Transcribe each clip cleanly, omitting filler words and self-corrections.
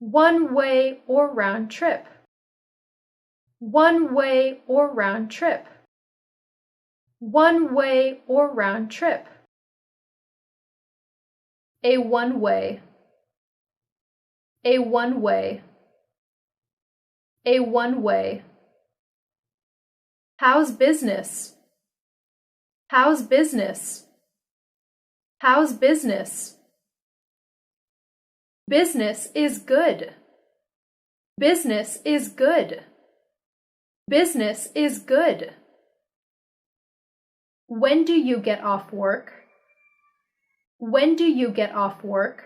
One way or round trip. One way or round trip. One way or round trip. A one-way. A one-way. A one-way. How's business? How's business? How's business? Business is good. Business is good. Business is good. When do you get off work? When do you get off work?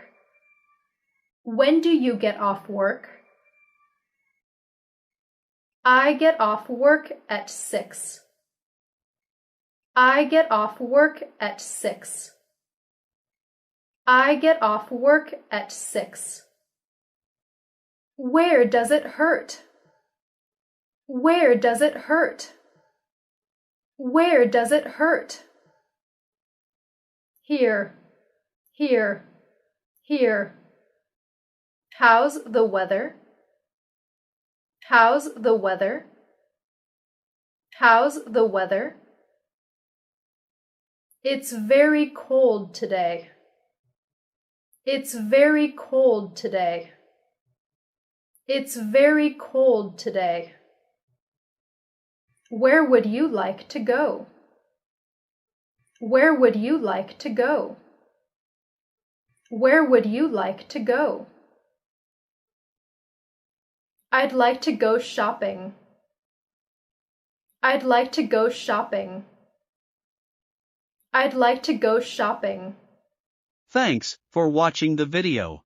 When do you get off work? I get off work at 6. I get off work at 6. I get off work at 6. Where does it hurt? Where does it hurt? Where does it hurt? Here, here, here. How's the weather? How's the weather? How's the weather? It's very cold today. It's very cold today. It's very cold today. Where would you like to go? Where would you like to go? Where would you like to go? I'd like to go shopping. I'd like to go shopping. I'd like to go shopping. Thanks for watching the video.